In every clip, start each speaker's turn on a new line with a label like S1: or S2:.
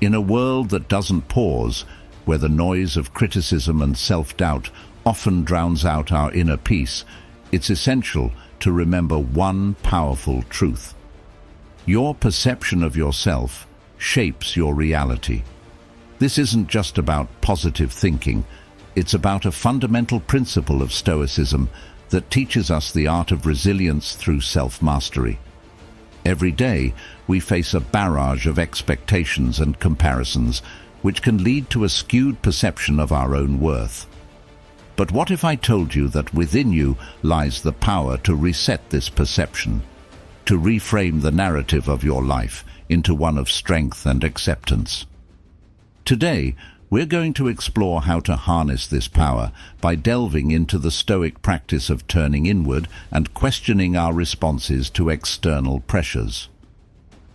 S1: In a world that doesn't pause, where the noise of criticism and self-doubt often drowns out our inner peace, it's essential to remember one powerful truth. Your perception of yourself shapes your reality. This isn't just about positive thinking. It's about a fundamental principle of Stoicism that teaches us the art of resilience through self-mastery. Every day, we face a barrage of expectations and comparisons, which can lead to a skewed perception of our own worth. But what if I told you that within you lies the power to reset this perception, to reframe the narrative of your life into one of strength and acceptance? Today, we're going to explore how to harness this power by delving into the Stoic practice of turning inward and questioning our responses to external pressures.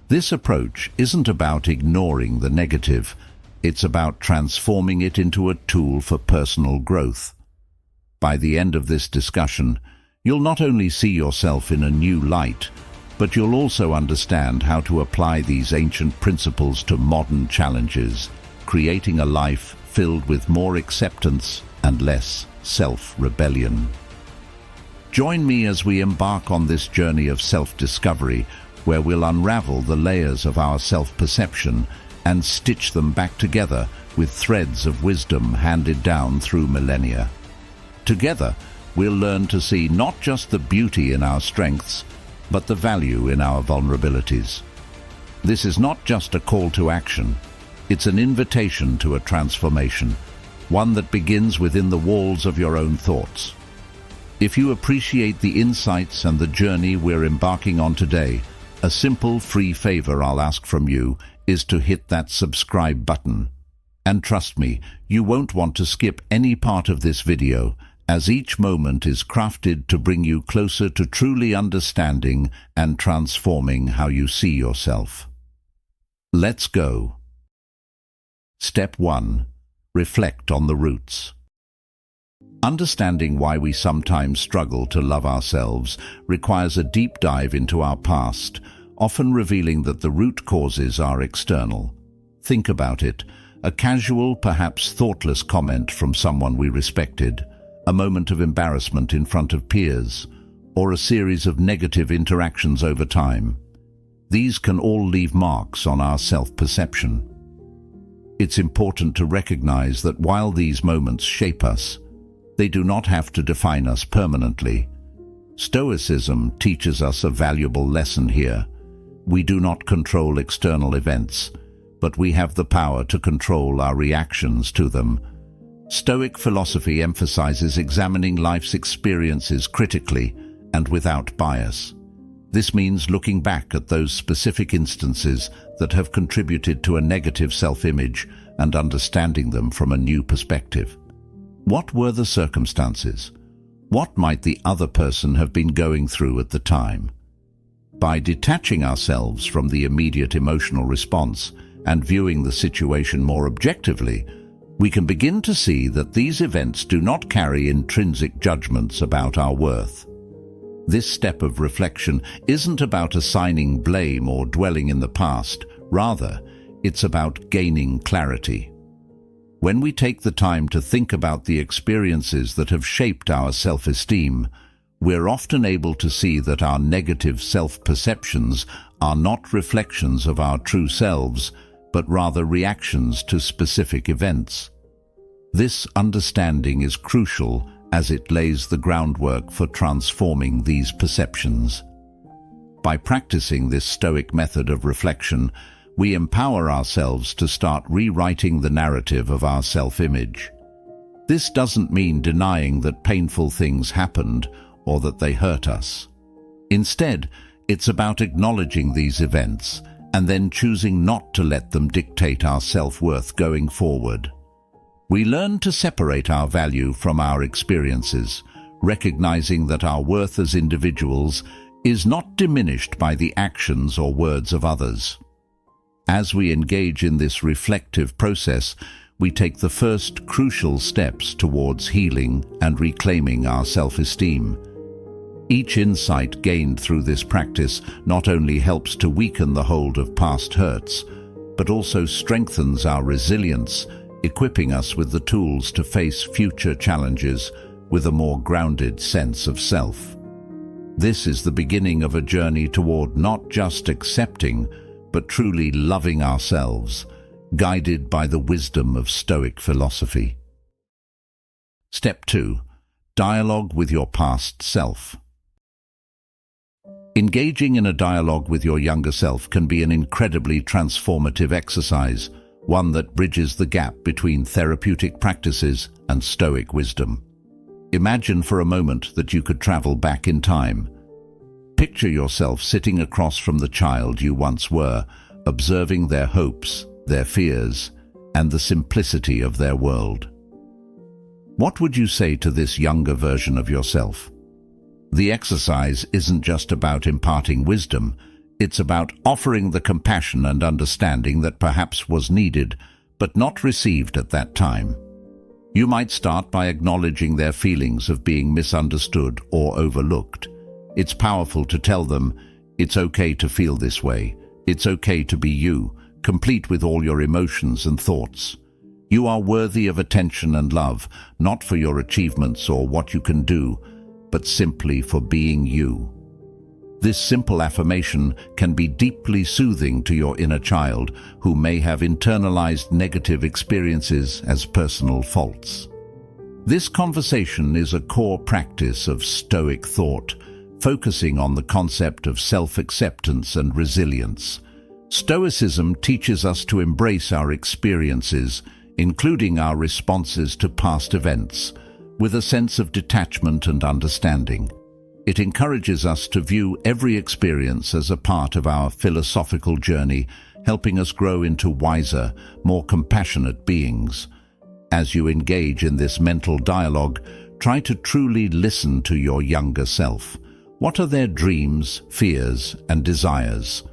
S1: This approach isn't about ignoring the negative, it's about transforming it into a tool for personal growth. By the end of this discussion, you'll not only see yourself in a new light, but you'll also understand how to apply these ancient principles to modern challenges, creating a life filled with more acceptance and less self-rebellion. Join me as we embark on this journey of self-discovery, where we'll unravel the layers of our self-perception and stitch them back together with threads of wisdom handed down through millennia. Together, we'll learn to see not just the beauty in our strengths, but the value in our vulnerabilities. This is not just a call to action. It's an invitation to a transformation, one that begins within the walls of your own thoughts. If you appreciate the insights and the journey we're embarking on today, a simple free favor I'll ask from you is to hit that subscribe button. And trust me, you won't want to skip any part of this video, as each moment is crafted to bring you closer to truly understanding and transforming how you see yourself. Let's go. Step 1. Reflect on the roots. Understanding why we sometimes struggle to love ourselves requires a deep dive into our past, often revealing that the root causes are external. Think about it: a casual, perhaps thoughtless comment from someone we respected, a moment of embarrassment in front of peers, or a series of negative interactions over time. These can all leave marks on our self-perception. It's important to recognize that while these moments shape us, they do not have to define us permanently. Stoicism teaches us a valuable lesson here. We do not control external events, but we have the power to control our reactions to them. Stoic philosophy emphasizes examining life's experiences critically and without bias. This means looking back at those specific instances that have contributed to a negative self-image and understanding them from a new perspective. What were the circumstances? What might the other person have been going through at the time? By detaching ourselves from the immediate emotional response and viewing the situation more objectively, we can begin to see that these events do not carry intrinsic judgments about our worth. This step of reflection isn't about assigning blame or dwelling in the past. Rather, it's about gaining clarity. When we take the time to think about the experiences that have shaped our self-esteem, we're often able to see that our negative self-perceptions are not reflections of our true selves, but rather reactions to specific events. This understanding is crucial as it lays the groundwork for transforming these perceptions. By practicing this Stoic method of reflection, we empower ourselves to start rewriting the narrative of our self-image. This doesn't mean denying that painful things happened or that they hurt us. Instead, it's about acknowledging these events and then choosing not to let them dictate our self-worth going forward. We learn to separate our value from our experiences, recognizing that our worth as individuals is not diminished by the actions or words of others. As we engage in this reflective process, we take the first crucial steps towards healing and reclaiming our self-esteem. Each insight gained through this practice not only helps to weaken the hold of past hurts, but also strengthens our resilience, equipping us with the tools to face future challenges with a more grounded sense of self. This is the beginning of a journey toward not just accepting, but truly loving ourselves, guided by the wisdom of Stoic philosophy. Step 2. Dialogue with your past self. Engaging in a dialogue with your younger self can be an incredibly transformative exercise, one that bridges the gap between therapeutic practices and Stoic wisdom. Imagine for a moment that you could travel back in time. Picture yourself sitting across from the child you once were, observing their hopes, their fears, and the simplicity of their world. What would you say to this younger version of yourself? The exercise isn't just about imparting wisdom, it's about offering the compassion and understanding that perhaps was needed, but not received at that time. You might start by acknowledging their feelings of being misunderstood or overlooked. It's powerful to tell them, it's okay to feel this way, it's okay to be you, complete with all your emotions and thoughts. You are worthy of attention and love, not for your achievements or what you can do, but simply for being you. This simple affirmation can be deeply soothing to your inner child who may have internalized negative experiences as personal faults. This conversation is a core practice of Stoic thought, focusing on the concept of self-acceptance and resilience. Stoicism teaches us to embrace our experiences, including our responses to past events, with a sense of detachment and understanding. It encourages us to view every experience as a part of our philosophical journey, helping us grow into wiser, more compassionate beings. As you engage in this mental dialogue, try to truly listen to your younger self. What are their dreams, fears, and desires?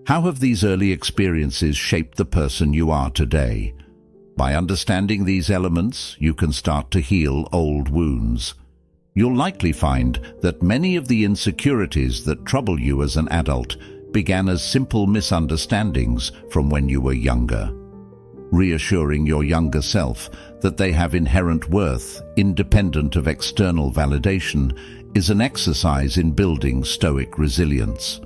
S1: How have these early experiences shaped the person you are today? By understanding these elements, you can start to heal old wounds. You'll likely find that many of the insecurities that trouble you as an adult began as simple misunderstandings from when you were younger. Reassuring your younger self that they have inherent worth, independent of external validation, is an exercise in building Stoic resilience.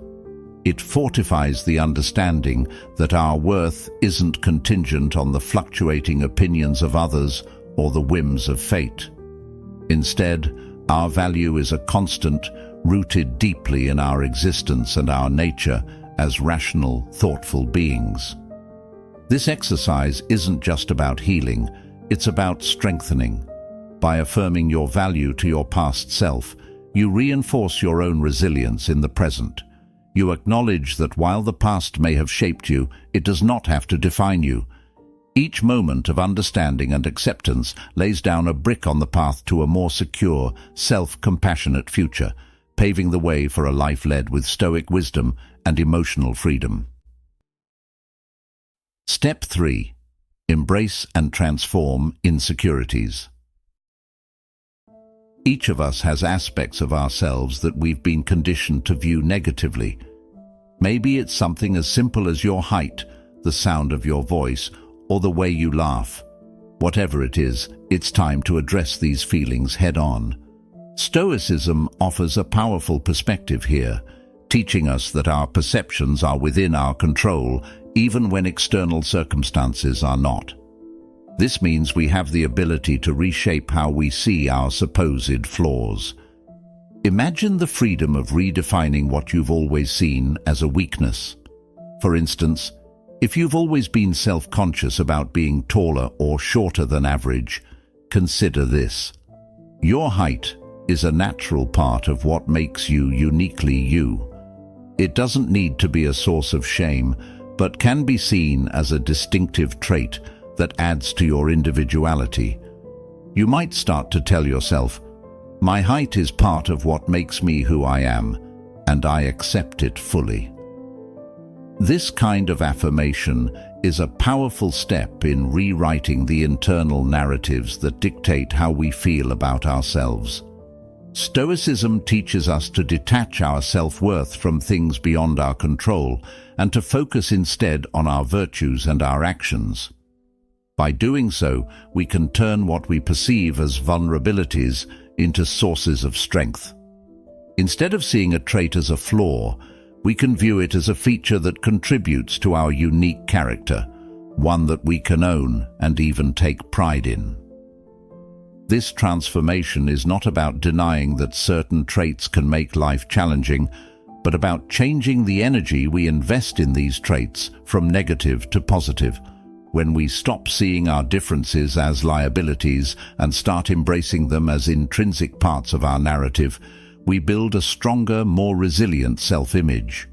S1: It fortifies the understanding that our worth isn't contingent on the fluctuating opinions of others or the whims of fate. Instead, our value is a constant, rooted deeply in our existence and our nature as rational, thoughtful beings. This exercise isn't just about healing, it's about strengthening. By affirming your value to your past self, you reinforce your own resilience in the present. You acknowledge that while the past may have shaped you, it does not have to define you. Each moment of understanding and acceptance lays down a brick on the path to a more secure, self-compassionate future, paving the way for a life led with Stoic wisdom and emotional freedom. Step 3. Embrace and transform insecurities. Each of us has aspects of ourselves that we've been conditioned to view negatively. Maybe it's something as simple as your height, the sound of your voice, or the way you laugh. Whatever it is, it's time to address these feelings head-on. Stoicism offers a powerful perspective here, teaching us that our perceptions are within our control, even when external circumstances are not. This means we have the ability to reshape how we see our supposed flaws. Imagine the freedom of redefining what you've always seen as a weakness. For instance, if you've always been self-conscious about being taller or shorter than average, consider this. Your height is a natural part of what makes you uniquely you. It doesn't need to be a source of shame, but can be seen as a distinctive trait that adds to your individuality. You might start to tell yourself, my height is part of what makes me who I am, and I accept it fully. This kind of affirmation is a powerful step in rewriting the internal narratives that dictate how we feel about ourselves. Stoicism teaches us to detach our self-worth from things beyond our control and to focus instead on our virtues and our actions. By doing so, we can turn what we perceive as vulnerabilities into sources of strength. Instead of seeing a trait as a flaw, we can view it as a feature that contributes to our unique character, one that we can own and even take pride in. This transformation is not about denying that certain traits can make life challenging, but about changing the energy we invest in these traits from negative to positive. When we stop seeing our differences as liabilities and start embracing them as intrinsic parts of our narrative, we build a stronger, more resilient self-image.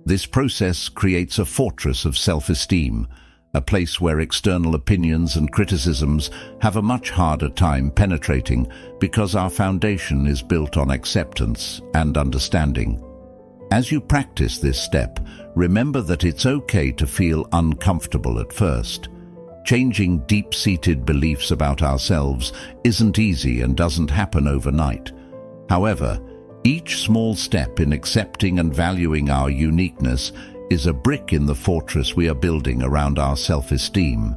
S1: This process creates a fortress of self-esteem, a place where external opinions and criticisms have a much harder time penetrating because our foundation is built on acceptance and understanding. As you practice this step, remember that it's okay to feel uncomfortable at first. Changing deep-seated beliefs about ourselves isn't easy and doesn't happen overnight. However, each small step in accepting and valuing our uniqueness is a brick in the fortress we are building around our self-esteem.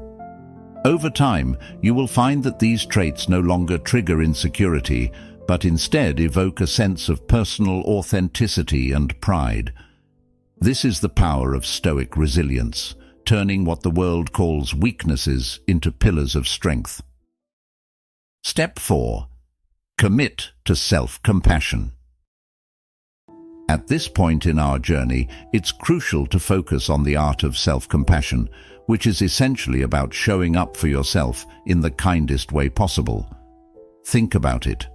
S1: Over time, you will find that these traits no longer trigger insecurity, but instead evoke a sense of personal authenticity and pride. This is the power of Stoic resilience, turning what the world calls weaknesses into pillars of strength. Step 4. Commit to self-compassion. At this point in our journey, it's crucial to focus on the art of self-compassion, which is essentially about showing up for yourself in the kindest way possible. Think about it.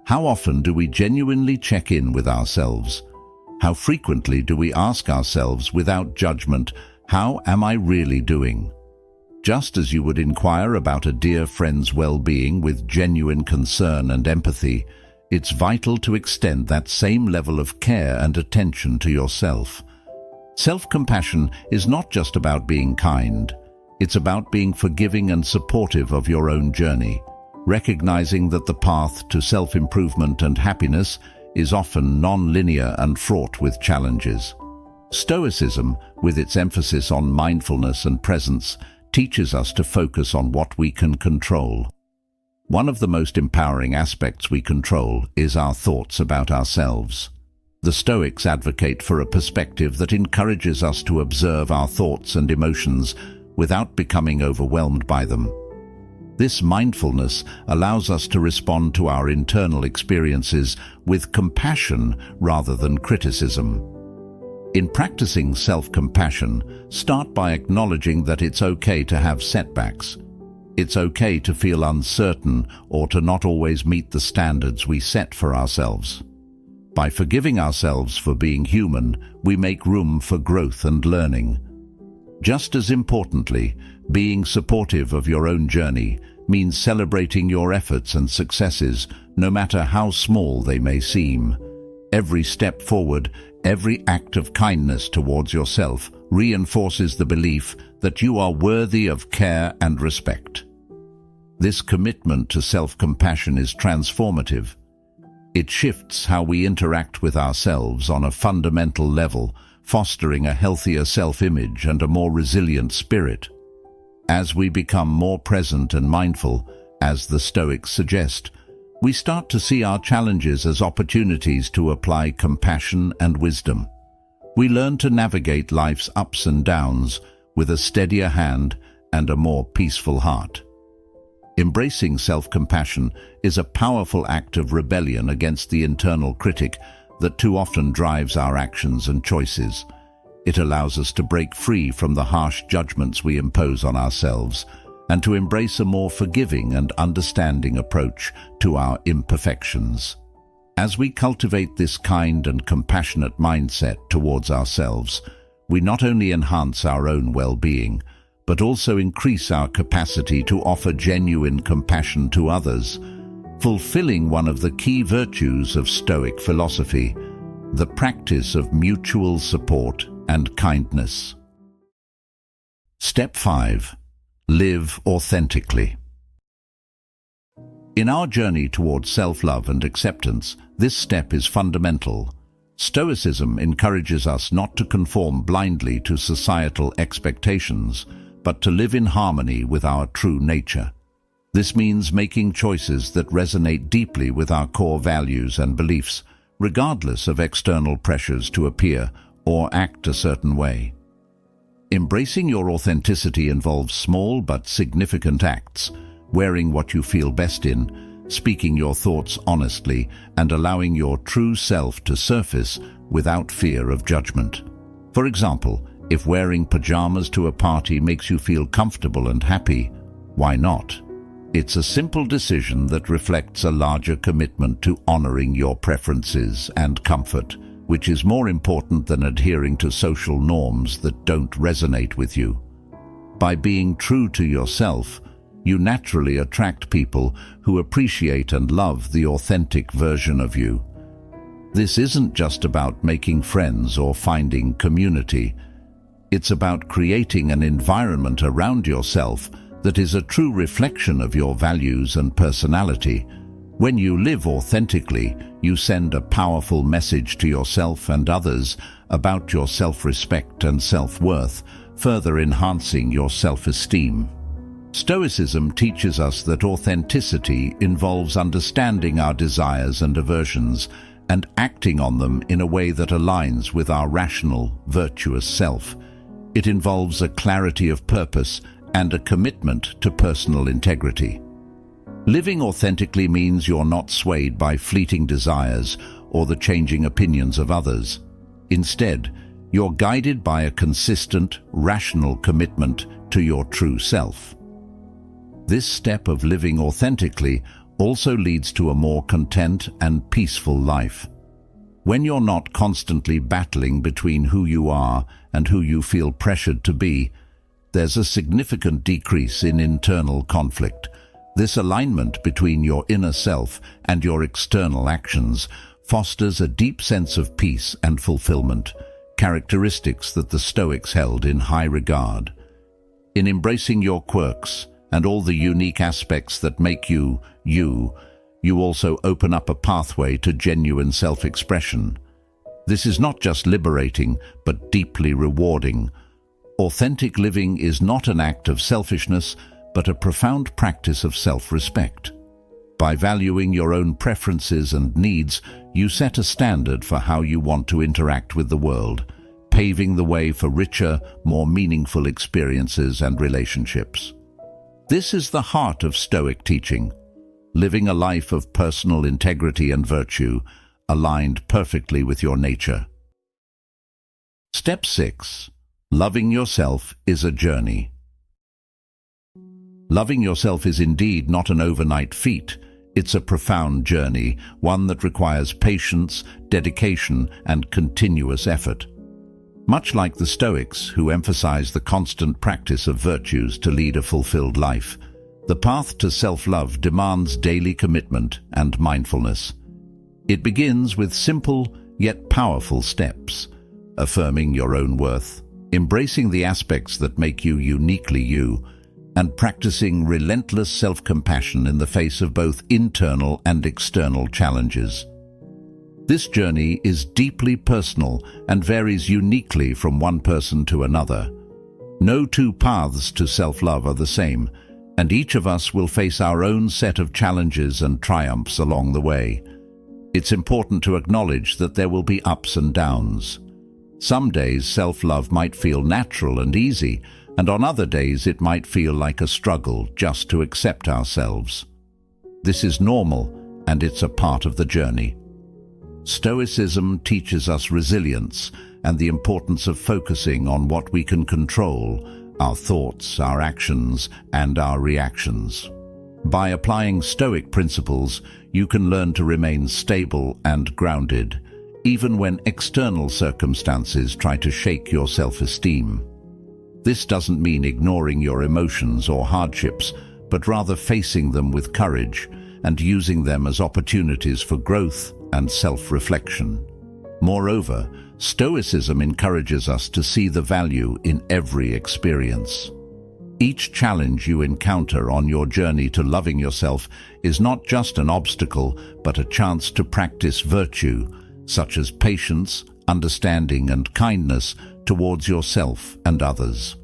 S1: How often do we genuinely check in with ourselves? How frequently do we ask ourselves without judgment, how am I really doing? Just as you would inquire about a dear friend's well-being with genuine concern and empathy, it's vital to extend that same level of care and attention to yourself. Self-compassion is not just about being kind. It's about being forgiving and supportive of your own journey, recognizing that the path to self-improvement and happiness is often non-linear and fraught with challenges. Stoicism, with its emphasis on mindfulness and presence, teaches us to focus on what we can control. One of the most empowering aspects we control is our thoughts about ourselves. The Stoics advocate for a perspective that encourages us to observe our thoughts and emotions without becoming overwhelmed by them. This mindfulness allows us to respond to our internal experiences with compassion rather than criticism. In practicing self-compassion, start by acknowledging that it's okay to have setbacks. It's okay to feel uncertain or to not always meet the standards we set for ourselves. By forgiving ourselves for being human, we make room for growth and learning. Just as importantly, being supportive of your own journey means celebrating your efforts and successes, no matter how small they may seem. Every step forward, every act of kindness towards yourself reinforces the belief that you are worthy of care and respect. This commitment to self-compassion is transformative. It shifts how we interact with ourselves on a fundamental level, fostering a healthier self-image and a more resilient spirit. As we become more present and mindful, as the Stoics suggest, we start to see our challenges as opportunities to apply compassion and wisdom. We learn to navigate life's ups and downs with a steadier hand and a more peaceful heart. Embracing self-compassion is a powerful act of rebellion against the internal critic that too often drives our actions and choices. It allows us to break free from the harsh judgments we impose on ourselves and to embrace a more forgiving and understanding approach to our imperfections. As we cultivate this kind and compassionate mindset towards ourselves, we not only enhance our own well-being, but also increase our capacity to offer genuine compassion to others, fulfilling one of the key virtues of Stoic philosophy, the practice of mutual support and kindness. Step 5. Live authentically. In our journey towards self-love and acceptance, this step is fundamental. Stoicism encourages us not to conform blindly to societal expectations, but to live in harmony with our true nature. This means making choices that resonate deeply with our core values and beliefs, regardless of external pressures to appear or act a certain way. Embracing your authenticity involves small but significant acts, wearing what you feel best in, speaking your thoughts honestly, and allowing your true self to surface without fear of judgment. For example, if wearing pajamas to a party makes you feel comfortable and happy, why not? It's a simple decision that reflects a larger commitment to honoring your preferences and comfort, which is more important than adhering to social norms that don't resonate with you. By being true to yourself, you naturally attract people who appreciate and love the authentic version of you. This isn't just about making friends or finding community. It's about creating an environment around yourself that is a true reflection of your values and personality. When you live authentically, you send a powerful message to yourself and others about your self-respect and self-worth, further enhancing your self-esteem. Stoicism teaches us that authenticity involves understanding our desires and aversions and acting on them in a way that aligns with our rational, virtuous self. It involves a clarity of purpose and a commitment to personal integrity. Living authentically means you're not swayed by fleeting desires or the changing opinions of others. Instead, you're guided by a consistent, rational commitment to your true self. This step of living authentically also leads to a more content and peaceful life. When you're not constantly battling between who you are and who you feel pressured to be, there's a significant decrease in internal conflict. This alignment between your inner self and your external actions fosters a deep sense of peace and fulfillment, characteristics that the Stoics held in high regard. In embracing your quirks and all the unique aspects that make you, you also open up a pathway to genuine self-expression. This is not just liberating, but deeply rewarding. Authentic living is not an act of selfishness, but a profound practice of self-respect. By valuing your own preferences and needs, you set a standard for how you want to interact with the world, paving the way for richer, more meaningful experiences and relationships. This is the heart of Stoic teaching, living a life of personal integrity and virtue, aligned perfectly with your nature. Step 6. Loving yourself is a journey. Loving yourself is indeed not an overnight feat. It's a profound journey, one that requires patience, dedication, and continuous effort. Much like the Stoics, who emphasize the constant practice of virtues to lead a fulfilled life, the path to self-love demands daily commitment and mindfulness. It begins with simple yet powerful steps, affirming your own worth, embracing the aspects that make you uniquely you, and practicing relentless self-compassion in the face of both internal and external challenges. This journey is deeply personal and varies uniquely from one person to another. No two paths to self-love are the same, and each of us will face our own set of challenges and triumphs along the way. It's important to acknowledge that there will be ups and downs. Some days self-love might feel natural and easy, and on other days it might feel like a struggle just to accept ourselves. This is normal, and it's a part of the journey. Stoicism teaches us resilience and the importance of focusing on what we can control, our thoughts, our actions, and our reactions. By applying Stoic principles, you can learn to remain stable and grounded, even when external circumstances try to shake your self-esteem. This doesn't mean ignoring your emotions or hardships, but rather facing them with courage and using them as opportunities for growth and self-reflection. Moreover, Stoicism encourages us to see the value in every experience. Each challenge you encounter on your journey to loving yourself is not just an obstacle, but a chance to practice virtue, such as patience, understanding, and kindness towards yourself and others.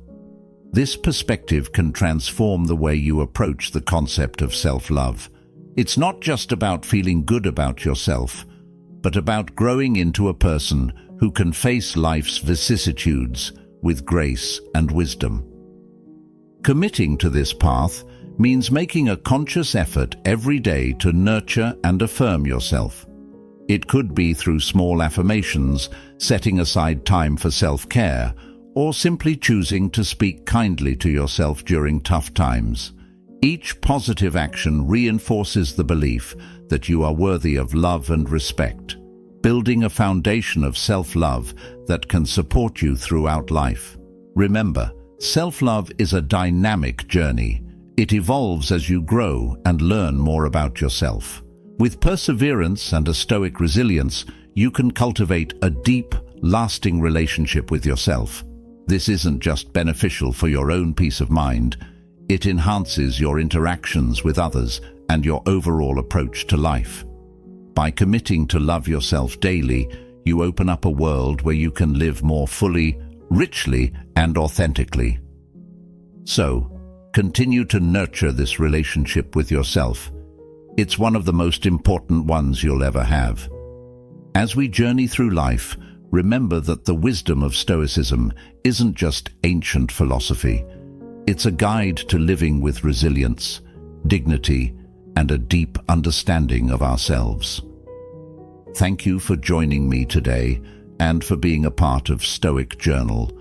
S1: This perspective can transform the way you approach the concept of self-love. It's not just about feeling good about yourself, but about growing into a person who can face life's vicissitudes with grace and wisdom. Committing to this path means making a conscious effort every day to nurture and affirm yourself. It could be through small affirmations, setting aside time for self-care, or simply choosing to speak kindly to yourself during tough times. Each positive action reinforces the belief that you are worthy of love and respect, building a foundation of self-love that can support you throughout life. Remember, self-love is a dynamic journey. It evolves as you grow and learn more about yourself. With perseverance and a Stoic resilience, you can cultivate a deep, lasting relationship with yourself. This isn't just beneficial for your own peace of mind, it enhances your interactions with others and your overall approach to life. By committing to love yourself daily, you open up a world where you can live more fully, richly, and authentically. So, continue to nurture this relationship with yourself. It's one of the most important ones you'll ever have. As we journey through life, remember that the wisdom of Stoicism isn't just ancient philosophy. It's a guide to living with resilience, dignity, and a deep understanding of ourselves. Thank you for joining me today and for being a part of Stoic Journal.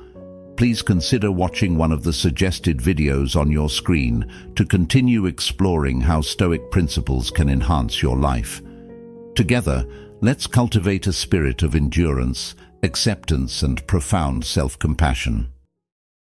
S1: Please consider watching one of the suggested videos on your screen to continue exploring how Stoic principles can enhance your life. Together, let's cultivate a spirit of endurance, acceptance, and profound self-compassion.